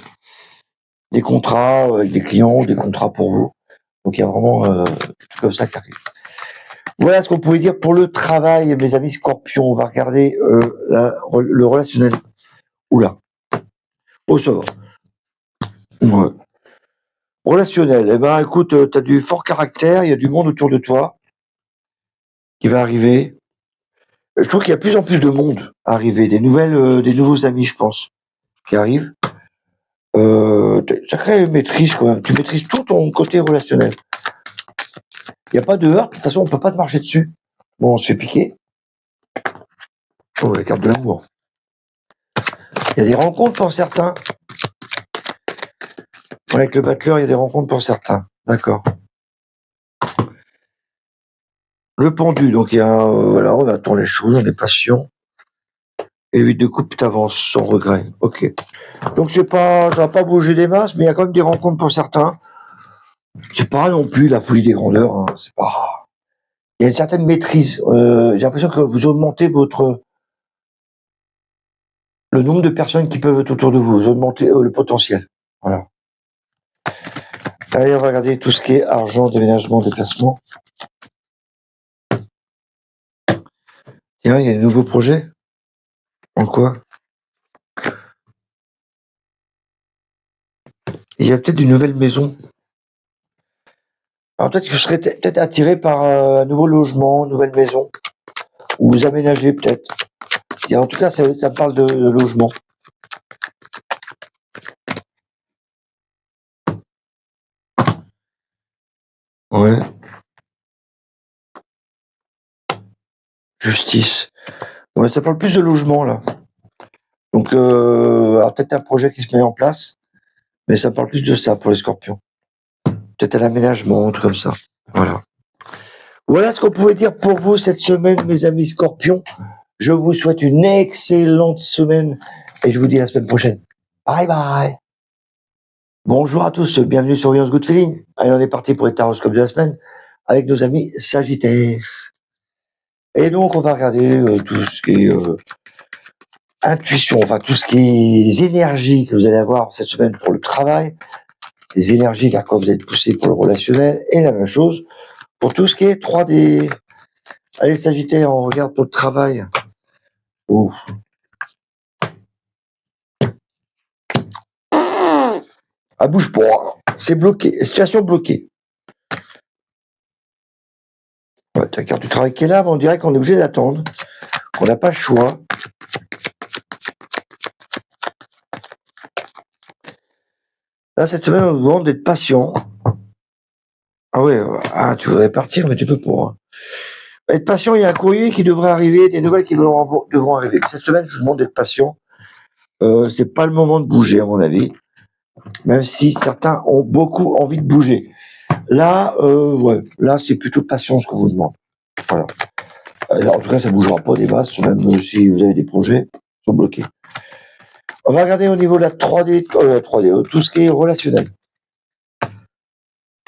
Des contrats avec des clients, des contrats pour vous. Donc il y a vraiment tout comme ça qui arrive. Voilà ce qu'on pouvait dire pour le travail, mes amis Scorpions. On va regarder le relationnel. Oula. Oh, ça va. Ouais. Relationnel. Eh ben, écoute, t'as du fort caractère, il y a du monde autour de toi qui va arriver. Je trouve qu'il y a de plus en plus de monde arriver, des nouveaux amis, je pense, qui arrivent. Sacrée maîtrise quand même. Tu maîtrises tout ton côté relationnel. Il n'y a pas de heurts, de toute façon, on peut pas te marcher dessus. Bon, on se fait piquer. Oh, la carte de l'amour. Il y a des rencontres pour certains. Avec le battleur, il y a des rencontres pour certains. D'accord. Le pendu, donc il y a voilà, on attend les choses, on est patient. Et 8 de coupe, t'avances sans regret. Ok. Donc ça va pas bouger des masses, mais il y a quand même des rencontres pour certains. C'est pas non plus la folie des grandeurs. Hein. C'est pas. Il y a une certaine maîtrise. J'ai l'impression que vous augmentez le nombre de personnes qui peuvent être autour de vous. Vous augmentez le potentiel. Voilà. Allez, on va regarder tout ce qui est argent, déménagement, déplacement. Tiens, il y a de nouveaux projets. En quoi? Il y a peut-être une nouvelle maison. Alors peut-être que je serais peut-être attiré par un nouveau logement, une nouvelle maison. Ou vous aménagez peut-être. Et en tout cas, ça me parle de logement. Ouais. Justice. Ouais, ça parle plus de logement, là. Donc, alors peut-être un projet qui se met en place, mais ça parle plus de ça pour les scorpions. Peut-être un aménagement, un truc comme ça. Voilà. Voilà ce qu'on pouvait dire pour vous cette semaine, mes amis scorpions. Je vous souhaite une excellente semaine et je vous dis à la semaine prochaine. Bye bye. Bonjour à tous, bienvenue sur Voyance Good Feeling. Allez, on est parti pour les taroscopes de la semaine avec nos amis Sagittaires. Et donc, on va regarder tout ce qui est intuition, enfin tout ce qui est énergie que vous allez avoir cette semaine pour le travail, les énergies vers quoi vous êtes poussé pour le relationnel, et la même chose pour tout ce qui est 3D. Allez, Sagittaire, on regarde pour le travail. Oh. Ah, bouge pas, c'est bloqué, situation bloquée. Ouais, ta carte du travail qui est là, mais on dirait qu'on est obligé d'attendre, qu'on n'a pas le choix. Là, cette semaine, on vous demande d'être patient. Ah ouais, tu voudrais partir, mais tu peux pas. Être patient, il y a un courrier qui devrait arriver, des nouvelles qui devront arriver. Cette semaine, je vous demande d'être patient. C'est pas le moment de bouger, à mon avis. Même si certains ont beaucoup envie de bouger. Là, ouais, là, c'est plutôt patience qu'on vous demande. Voilà. En tout cas, ça bougera pas des bases, même si vous avez des projets, ils sont bloqués. On va regarder au niveau de la 3D, 3D, tout ce qui est relationnel.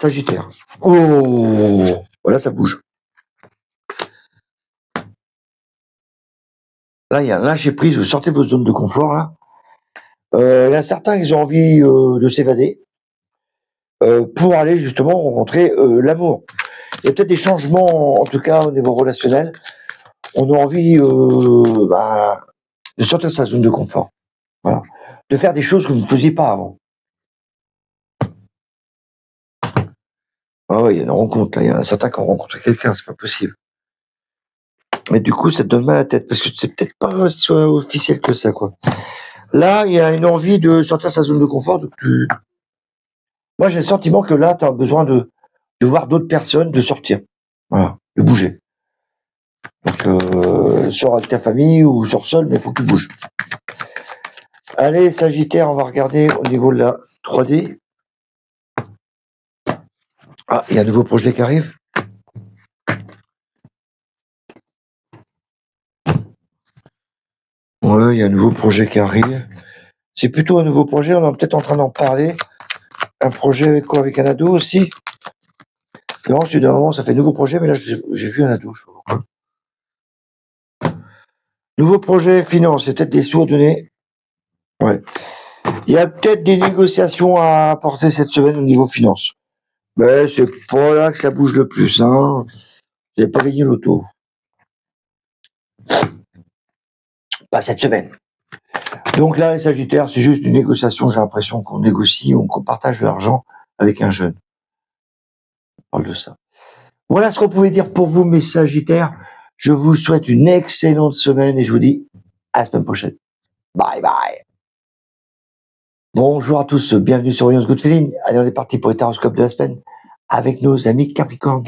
Sagittaire. Oh, voilà, ça bouge. Là, il y a un lâcher prise, vous sortez de votre zone de confort, là. Il y a certains qui ont envie de s'évader pour aller justement rencontrer l'amour. Il y a peut-être des changements, en tout cas au niveau relationnel. On a envie de sortir de sa zone de confort. Voilà. De faire des choses que vous ne faisiez pas avant. Ah ouais, il y a une rencontre, là. Il y en a certains qui ont rencontré quelqu'un, c'est pas possible. Mais du coup, ça te donne mal à la tête, parce que c'est peut-être pas si officiel que ça, quoi. Là, il y a une envie de sortir de sa zone de confort. Moi, j'ai le sentiment que là, tu as besoin de voir d'autres personnes, de sortir. Voilà, de bouger. Donc, sors avec ta famille ou sors seul, mais il faut que tu bouges. Allez, Sagittaire, on va regarder au niveau de la 3D. Ah, il y a un nouveau projet qui arrive. Ouais, il y a un nouveau projet qui arrive. C'est plutôt un nouveau projet, on est peut-être en train d'en parler. Un projet avec quoi? Avec un ado aussi. Non, c'est d'un moment, ça fait nouveau projet, mais là, j'ai vu un ado. Nouveau projet, finance, c'est peut-être des sous à donner. Ouais. Il y a peut-être des négociations à apporter cette semaine au niveau finance. Mais c'est pas là que ça bouge le plus, hein. Vous n'avez pas gagné l'auto. Pas cette semaine. Donc là, les Sagittaires, c'est juste une négociation. J'ai l'impression qu'on négocie, qu'on partage de l'argent avec un jeune. On parle de ça. Voilà ce qu'on pouvait dire pour vous, mes Sagittaires. Je vous souhaite une excellente semaine et je vous dis à la semaine prochaine. Bye bye. Bonjour à tous, bienvenue sur Voyance Good Feeling. Allez, on est parti pour les taroscopes de la semaine avec nos amis Capricorne.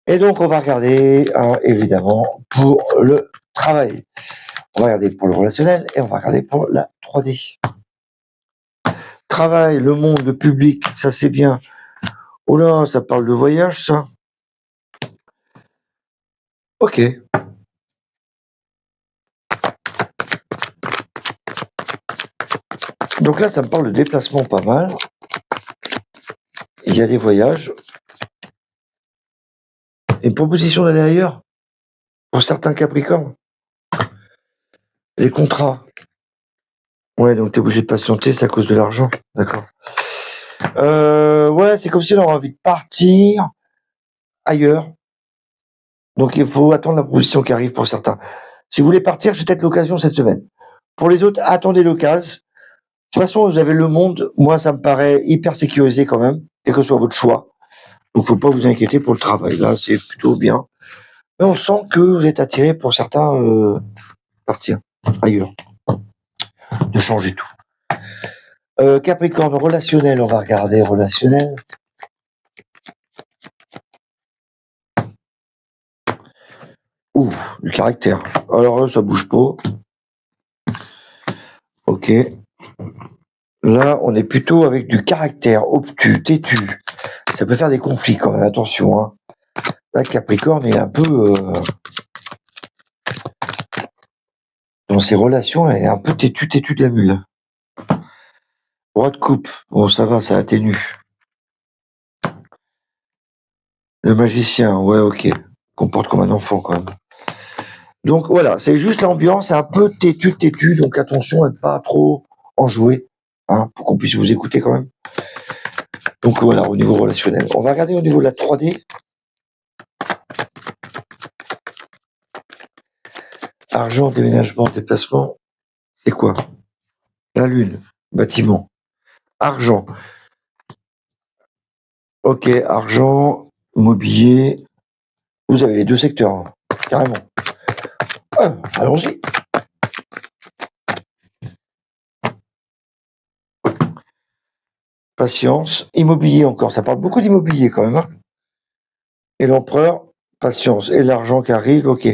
Et donc, on va regarder, évidemment, pour le travail. On va regarder pour le relationnel et on va regarder pour la 3D. Travail, le monde, le public, ça c'est bien. Oh là, ça parle de voyage, ça. Ok. Donc là, ça me parle de déplacement pas mal. Il y a des voyages. Une proposition d'aller ailleurs pour certains Capricornes. Les contrats. Ouais, donc t'es obligé de patienter, c'est à cause de l'argent. D'accord. Ouais, c'est comme si on avait envie de partir ailleurs. Donc il faut attendre la proposition qui arrive pour certains. Si vous voulez partir, c'est peut-être l'occasion cette semaine. Pour les autres, attendez l'occasion. De toute façon, vous avez le monde. Moi, ça me paraît hyper sécurisé quand même, quel que soit votre choix. Donc, faut pas vous inquiéter pour le travail. Là, c'est plutôt bien. Mais on sent que vous êtes attiré pour certains partir ailleurs, de changer tout. Capricorne, relationnel, on va regarder relationnel. Ouh, du caractère. Alors là, ça bouge pas. Ok. Là, on est plutôt avec du caractère, obtus, têtu. Ça peut faire des conflits quand même, attention. Hein. Là, Capricorne est un peu... dans ses relations, elle est un peu têtu de la mule. Roi de coupe, bon ça va, ça atténue. Le magicien, ouais ok, comporte comme un enfant quand même. Donc voilà, c'est juste l'ambiance un peu têtu, donc attention à ne pas trop enjouer, hein, pour qu'on puisse vous écouter quand même. Donc voilà, au niveau relationnel. On va regarder au niveau de la 3D. Argent, déménagement, déplacement, c'est quoi? La lune, bâtiment. Argent. Ok, argent, mobilier. Vous avez les deux secteurs, hein, carrément. Allons-y. Patience. Immobilier encore, ça parle beaucoup d'immobilier quand même. Hein. Et l'empereur, patience. Et l'argent qui arrive, ok.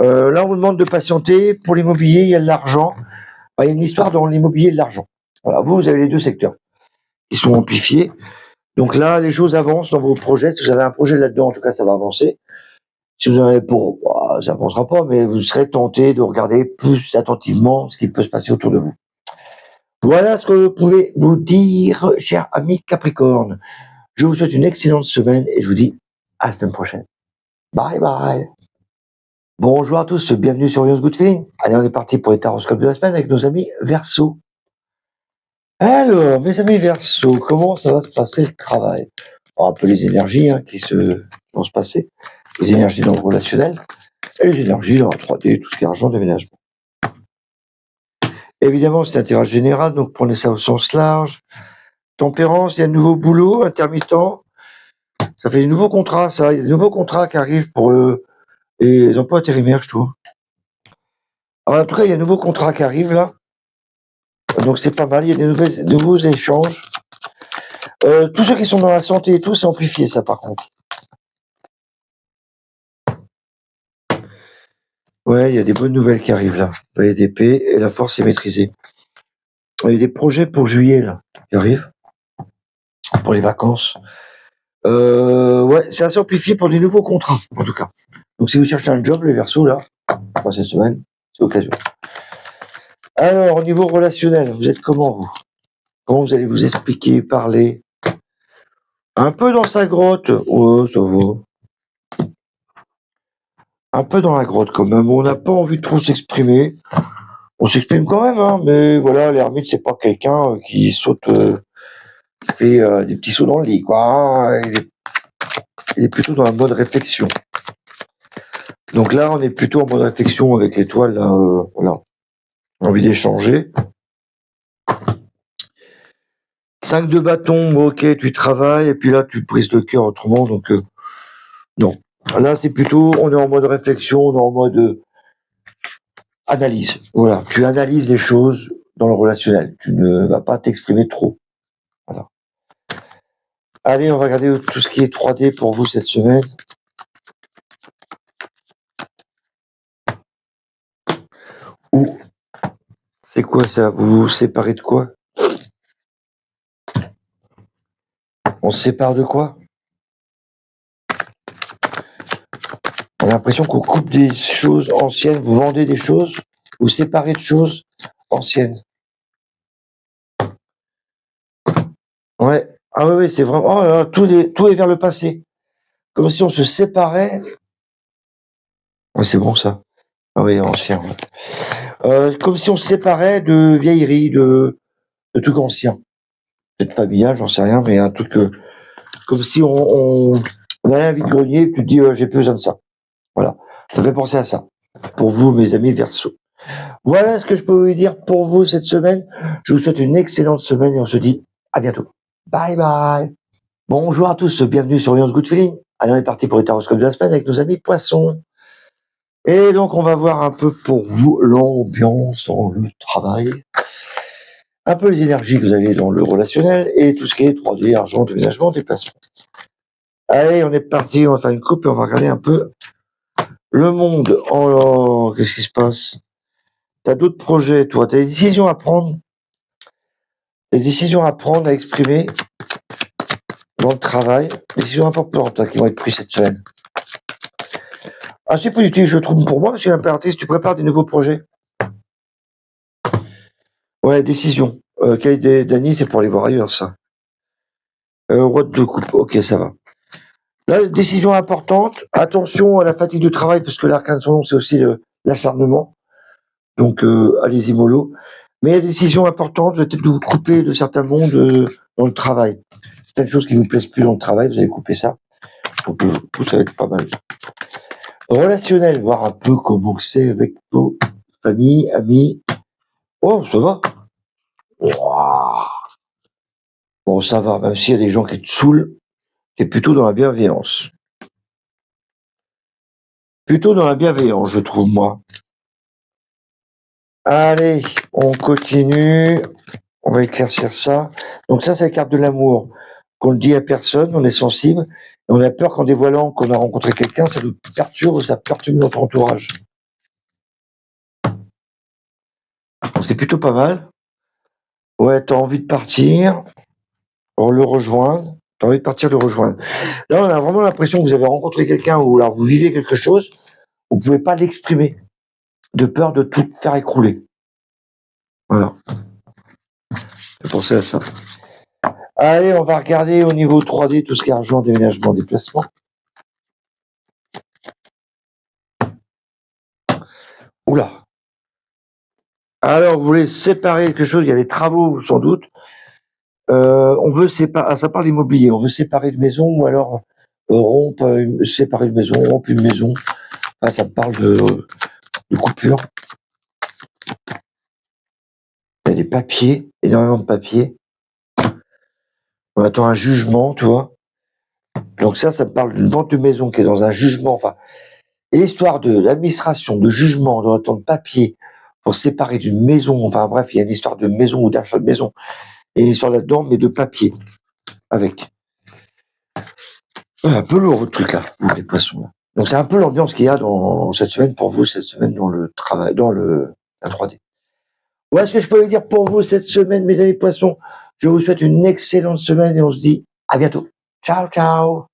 Là, on vous demande de patienter. Pour l'immobilier, il y a de l'argent. Il y a une histoire dans l'immobilier et de l'argent. Voilà, vous avez les deux secteurs qui sont amplifiés. Donc là, les choses avancent dans vos projets. Si vous avez un projet là-dedans, en tout cas, ça va avancer. Si vous en avez pour, bah, ça avancera pas, mais vous serez tenté de regarder plus attentivement ce qui peut se passer autour de vous. Voilà ce que je pouvais vous dire, cher ami Capricorne. Je vous souhaite une excellente semaine et je vous dis à la semaine prochaine. Bye bye. Bonjour à tous, bienvenue sur Orion's Good Feeling. Allez, on est parti pour les taroscopes de la semaine avec nos amis Verseau. Alors, mes amis Verseau, comment ça va se passer le travail? Un peu les énergies qui vont se passer, les énergies dans le relationnel et les énergies dans la 3D, tout ce qui est argent, déménagement. Évidemment, c'est un tirage général, donc prenez ça au sens large. Tempérance, il y a un nouveau boulot, intermittent. Ça fait des nouveaux contrats, ça. Il y a des nouveaux contrats qui arrivent pour les emplois intérimaires, je trouve. Alors, en tout cas, il y a un nouveau contrat qui arrive là. Donc c'est pas mal, il y a des nouveaux échanges. Tous ceux qui sont dans la santé et tout, c'est amplifié ça par contre. Ouais, il y a des bonnes nouvelles qui arrivent là. Vous voyez d'épée et la force est maîtrisée. Il y a des projets pour juillet là qui arrivent pour les vacances. Ouais, c'est assez amplifié pour des nouveaux contrats en tout cas. Donc si vous cherchez un job, les Verseaux là, cette semaine, c'est l'occasion. Alors au niveau relationnel, vous êtes comment vous? Comment vous allez vous expliquer, parler? Un peu dans sa grotte. Ouais, ça va. Un peu dans la grotte quand même. On n'a pas envie de trop s'exprimer. On s'exprime quand même, hein, mais voilà, l'ermite, c'est pas quelqu'un qui saute, qui fait des petits sauts dans le lit, quoi. Hein. Il est plutôt dans un mode réflexion. Donc là, on est plutôt en mode réflexion avec l'étoile, là, voilà. Envie d'échanger. 5 de bâton, ok, tu travailles, et puis là, tu brises le cœur autrement, donc non. Là, c'est plutôt, on est en mode réflexion, on est en mode analyse. Voilà, tu analyses les choses dans le relationnel. Tu ne vas pas t'exprimer trop. Voilà. Allez, on va regarder tout ce qui est 3D pour vous cette semaine. Ou, c'est quoi ça? Vous vous séparez de quoi? On se sépare de quoi? On a l'impression qu'on coupe des choses anciennes, vous vendez des choses, vous séparez de choses anciennes. Ouais. Ah oui, oui, c'est vraiment, oh là là, tout est vers le passé. Comme si on se séparait. Ouais, c'est bon ça. Ah oui, ancien. Comme si on se séparait de vieilleries, de trucs anciens. Peut-être familial, j'en sais rien, mais un truc comme si on allait à un vide-grenier et tu te dis j'ai plus besoin de ça. Voilà. Ça fait penser à ça. Pour vous, mes amis Verseau. Voilà ce que je peux vous dire pour vous cette semaine. Je vous souhaite une excellente semaine et on se dit à bientôt. Bye bye. Bonjour à tous, bienvenue sur Young's Good Feeling. Allez, on est parti pour le taroscope de la semaine avec nos amis poissons. Et donc, on va voir un peu pour vous l'ambiance dans le travail, un peu les énergies que vous avez dans le relationnel et tout ce qui est 3D, argent, déménagement, déplacement. Allez, on est parti, on va faire une coupe et on va regarder un peu le monde. Oh, qu'est-ce qui se passe? T'as d'autres projets, toi, t'as des décisions à prendre, à exprimer dans le travail, des décisions importantes toi, qui vont être prises cette semaine. Assez positif, je trouve, pour moi, monsieur l'impératrice, tu prépares des nouveaux projets. Ouais, décision. Cahier d'Annie, c'est pour aller voir ailleurs, ça. Roi de coupe, ok, ça va. Là, décision importante, attention à la fatigue de travail, parce que l'arcane de son nom, c'est aussi l'acharnement. Donc, allez-y mollo. Mais il y a des décisions importantes, vous allez peut-être vous couper de certains mondes dans le travail. Certaines choses qui vous plaisent plus dans le travail, vous allez couper ça. Donc, ça va être pas mal. Relationnel, voir un peu comment c'est avec vos familles, amis. Oh, ça va. Wow. Bon, ça va, même s'il y a des gens qui te saoulent, t'es plutôt dans la bienveillance. Plutôt dans la bienveillance, je trouve, moi. Allez, on continue. On va éclaircir ça. Donc ça, c'est la carte de l'amour. Qu'on le dit à personne, on est sensible. Et on a peur qu'en dévoilant qu'on a rencontré quelqu'un, ça nous perturbe, ça perturbe notre entourage. Donc c'est plutôt pas mal. Ouais, t'as envie de partir, pour le rejoindre. T'as envie de partir, le rejoindre. Là, on a vraiment l'impression que vous avez rencontré quelqu'un ou alors vous vivez quelque chose, vous pouvez pas l'exprimer. De peur de tout faire écrouler. Voilà. J'ai pensé à ça. Allez, on va regarder au niveau 3D tout ce qui est argent, déménagement, déplacement. Oula. Alors, vous voulez séparer quelque chose, il y a des travaux sans doute. On veut séparer, ça parle d'immobilier, on veut séparer une maison ou alors séparer une maison, rompre une maison. Enfin, ça parle de coupure. Il y a des papiers, énormément de papiers. On attend un jugement, tu vois. Donc ça me parle d'une vente de maison qui est dans un jugement. Enfin, et l'histoire de l'administration, de jugement, on attend de papier pour séparer d'une maison. Enfin bref, il y a une histoire de maison ou d'achat de maison. Et une histoire là-dedans, mais de papier. Avec. Un peu lourd, votre truc là, vous, les poissons là. Donc c'est un peu l'ambiance qu'il y a dans cette semaine pour vous, cette semaine dans le travail, dans la 3D. Voilà ce que je peux vous dire pour vous cette semaine, mes amis poissons. Je vous souhaite une excellente semaine et on se dit à bientôt. Ciao, ciao.